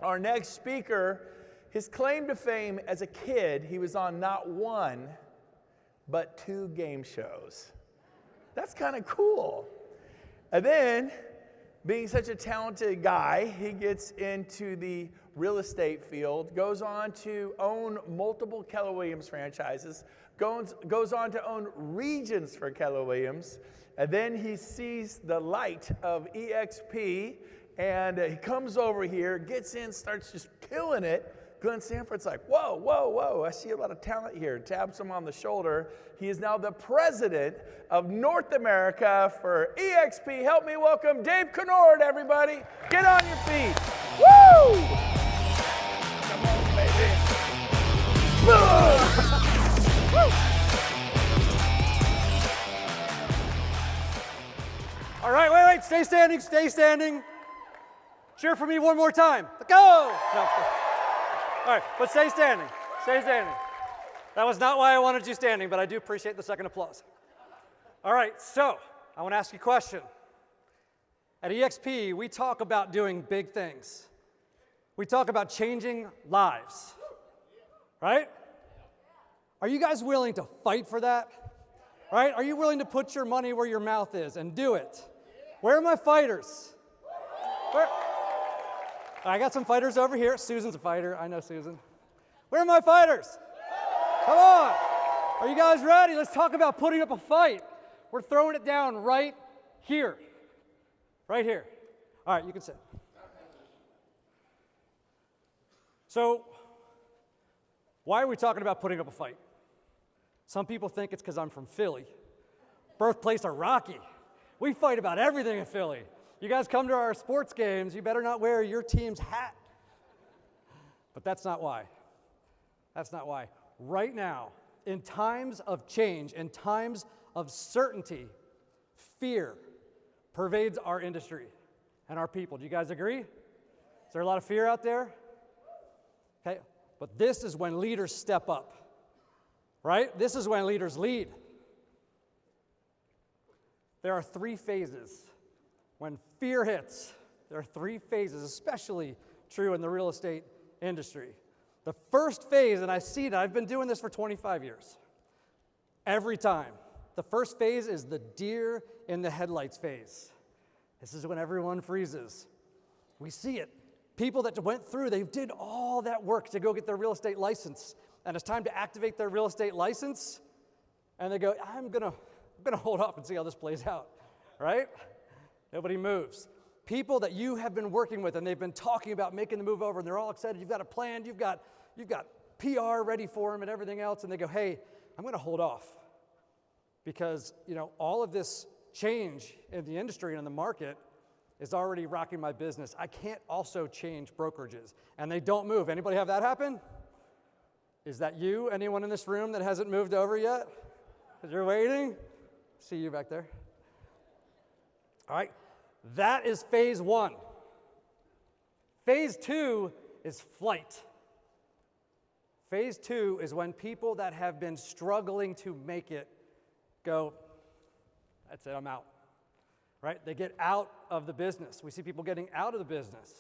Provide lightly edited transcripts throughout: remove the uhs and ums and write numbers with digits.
Our next speaker, his claim to fame as a kid, he was on not one, but 2 game shows. That's kind of cool. And then, being such a talented guy, he gets into the real estate field, goes on to own multiple Keller Williams franchises, goes on to own regions for Keller Williams, and then he sees the light of EXP, and he comes over here, gets in, starts just killing it. Glenn Sanford's like, whoa, whoa, whoa, I see a lot of talent here. Taps him on the shoulder. He is now the president of North America for EXP. Help me welcome Dave Conord, everybody. Get on your feet. Woo! Come on, baby. All right, wait, stay standing, stay standing. Cheer for me one more time. Go! No, all right, but stay standing, stay standing. That was not why I wanted you standing, but I do appreciate the second applause. All right, so I want to ask you a question. At EXP, we talk about doing big things. We talk about changing lives, right? Are you guys willing to fight for that? Right? Are you willing to put your money where your mouth is and do it? Where are my fighters? Where? I got some fighters over here. Susan's a fighter. I know Susan. Where are my fighters? Come on. Are you guys ready? Let's talk about putting up a fight. We're throwing it down right here. Right here. All right, you can sit. So, why are we talking about putting up a fight? Some people think it's because I'm from Philly. Birthplace of Rocky. We fight about everything in Philly. You guys come to our sports games, you better not wear your team's hat. But that's not why. That's not why. Right now, in times of change, in times of certainty, fear pervades our industry and our people. Do you guys agree? Is there a lot of fear out there? Okay, but this is when leaders step up, right? This is when leaders lead. There are 3 phases. When fear hits, there are 3 phases, especially true in the real estate industry. The first phase, and I see that, I've been doing this for 25 years. Every time. The first phase is the deer in the headlights phase. This is when everyone freezes. We see it. People that went through, they did all that work to go get their real estate license. And it's time to activate their real estate license. And they go, I'm gonna hold off and see how this plays out, right? Nobody moves. People that you have been working with and they've been talking about making the move over and they're all excited, you've got a plan, you've got PR ready for them and everything else, and they go, hey, I'm gonna hold off because all of this change in the industry and in the market is already rocking my business. I can't also change brokerages, and they don't move. Anybody have that happen? Is that you? Anyone in this room that hasn't moved over yet? Because you're waiting? See you back there. All right, that is phase 1. Phase 2 is flight. Phase 2 is when people that have been struggling to make it go, that's it, I'm out. Right? They get out of the business. We see people getting out of the business.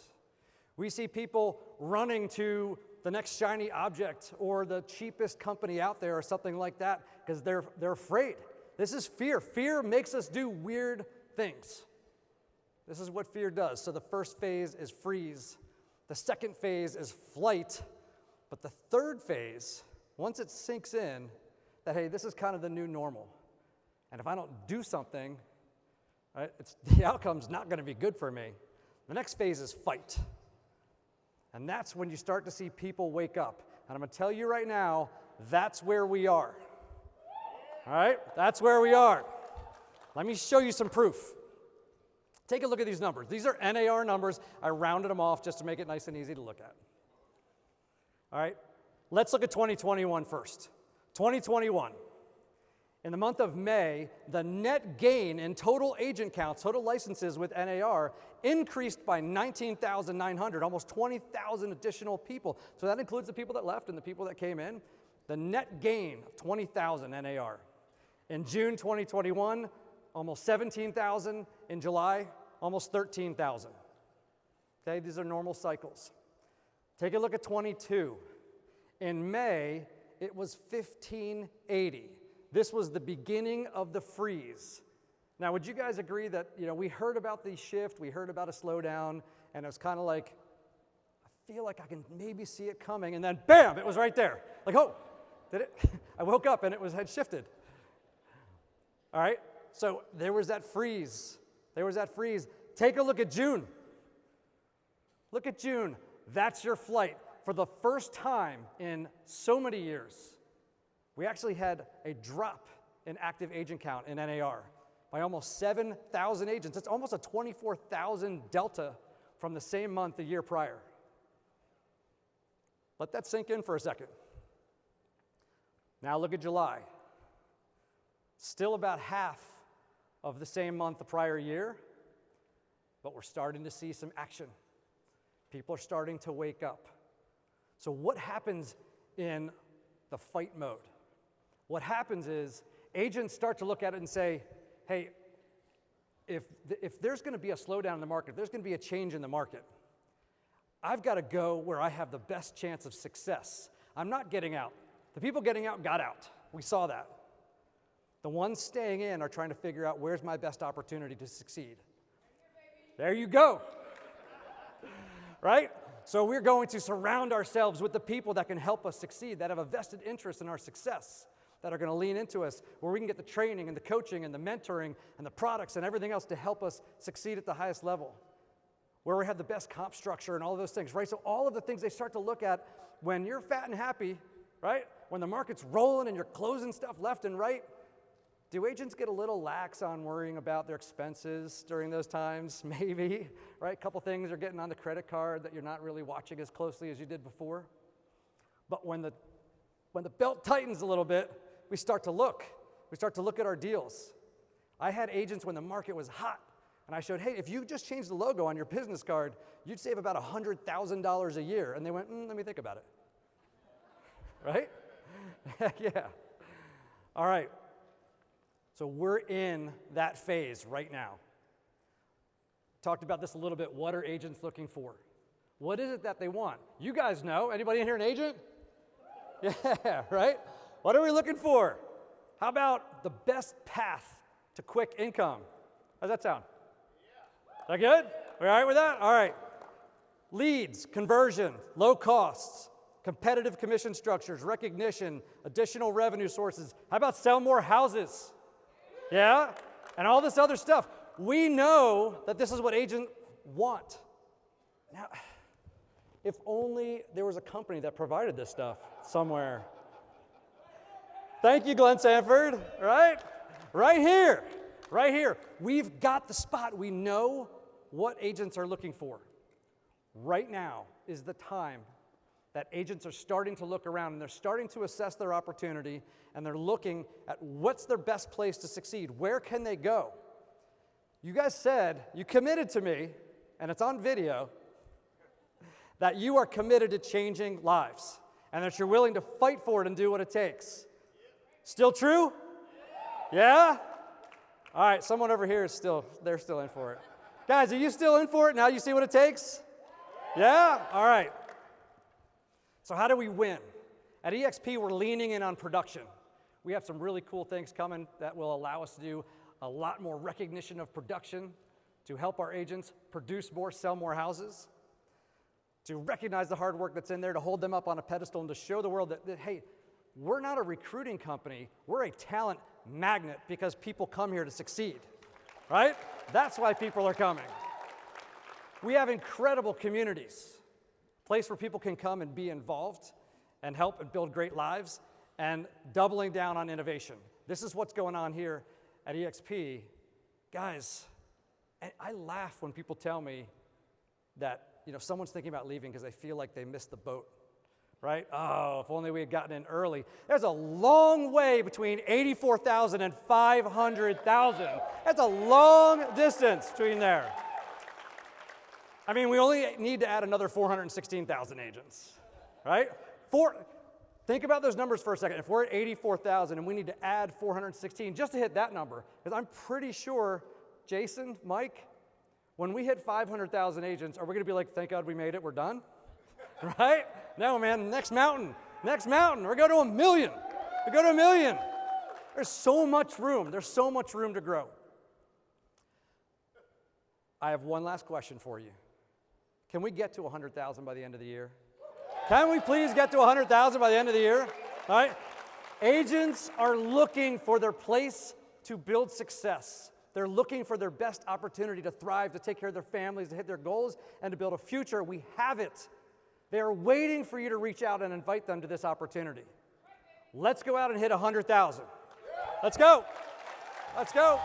We see people running to the next shiny object or the cheapest company out there or something like that because they're afraid. This is fear. Fear makes us do weird things. This is what fear does. So the first phase is freeze. The second phase is flight. But the third phase, once it sinks in that, hey, this is kind of the new normal. And if I don't do something, right, the outcome's not going to be good for me. The next phase is fight. And that's when you start to see people wake up. And I'm going to tell you right now, that's where we are. All right? That's where we are. Let me show you some proof. Take a look at these numbers. These are NAR numbers. I rounded them off just to make it nice and easy to look at. All right? Let's look at 2021 first. 2021. In the month of May, the net gain in total agent counts, total licenses with NAR, increased by 19,900, almost 20,000 additional people. So that includes the people that left and the people that came in. The net gain of 20,000 NAR. In June 2021, almost 17,000. In July, almost 13,000. Okay, these are normal cycles. Take a look at 22. In May, it was 1580. This was the beginning of the freeze. Now, would you guys agree that, we heard about the shift, we heard about a slowdown, and it was kind of like, I feel like I can maybe see it coming, and then bam, it was right there. Like, oh, did it? I woke up and it had shifted. All right, so there was that freeze. Take a look at June. Look at June. That's your flight. For the first time in so many years, we actually had a drop in active agent count in NAR by almost 7,000 agents. That's almost a 24,000 delta from the same month the year prior. Let that sink in for a second. Now look at July. Still about half of the same month the prior year, but we're starting to see some action. People are starting to wake up. So what happens in the fight mode? What happens is agents start to look at it and say, hey, if there's going to be a slowdown in the market, if there's going to be a change in the market, I've got to go where I have the best chance of success. I'm not getting out. The people getting out got out. We saw that. The ones staying in are trying to figure out where's my best opportunity to succeed. There you go. Right? So we're going to surround ourselves with the people that can help us succeed, that have a vested interest in our success, that are going to lean into us, where we can get the training and the coaching and the mentoring and the products and everything else to help us succeed at the highest level, where we have the best comp structure and all of those things, right? So all of the things they start to look at when you're fat and happy, right? When the market's rolling and you're closing stuff left and right, do agents get a little lax on worrying about their expenses during those times? Maybe, right? A couple things are getting on the credit card that you're not really watching as closely as you did before. But when the belt tightens a little bit, we start to look. We start to look at our deals. I had agents when the market was hot, and I showed, hey, if you just changed the logo on your business card, you'd save about $100,000 a year. And they went, let me think about it. Right? Yeah. All right. So we're in that phase right now. Talked about this a little bit. What are agents looking for? What is it that they want? You guys know. Anybody in here an agent? Yeah, right? What are we looking for? How about the best path to quick income? How's that sound? Is that good? We all right with that? All right. Leads, conversion, low costs, competitive commission structures, recognition, additional revenue sources. How about sell more houses? Yeah? And all this other stuff. We know that this is what agents want. Now, if only there was a company that provided this stuff somewhere. Thank you, Glenn Sanford, right? Right here, right here. We've got the spot. We know what agents are looking for. Right now is the time that agents are starting to look around and they're starting to assess their opportunity and they're looking at what's their best place to succeed. Where can they go? You guys said, you committed to me, and it's on video, that you are committed to changing lives and that you're willing to fight for it and do what it takes. Still true? Yeah? All right, someone over here is they're still in for it. Guys, are you still in for it? Now you see what it takes? Yeah? All right. So how do we win? At EXP, we're leaning in on production. We have some really cool things coming that will allow us to do a lot more recognition of production, to help our agents produce more, sell more houses, to recognize the hard work that's in there, to hold them up on a pedestal and to show the world that hey, we're not a recruiting company, we're a talent magnet because people come here to succeed, right? That's why people are coming. We have incredible communities, a place where people can come and be involved and help and build great lives, and doubling down on innovation. This is what's going on here at EXP. Guys, I laugh when people tell me that someone's thinking about leaving because they feel like they missed the boat, right? Oh, if only we had gotten in early. There's a long way between 84,000 and 500,000. That's a long distance between there. I mean, we only need to add another 416,000 agents, right? Think about those numbers for a second. If we're at 84,000 and we need to add 416 just to hit that number, because I'm pretty sure, Jason, Mike, when we hit 500,000 agents, are we going to be like, thank God we made it, we're done? right? No, man, next mountain. We're going to 1 million. We go to 1 million. There's so much room. There's so much room to grow. I have one last question for you. Can we get to 100,000 by the end of the year? Can we please get to 100,000 by the end of the year? All right? Agents are looking for their place to build success. They're looking for their best opportunity to thrive, to take care of their families, to hit their goals, and to build a future. We have it. They are waiting for you to reach out and invite them to this opportunity. Let's go out and hit 100,000. Let's go. Let's go.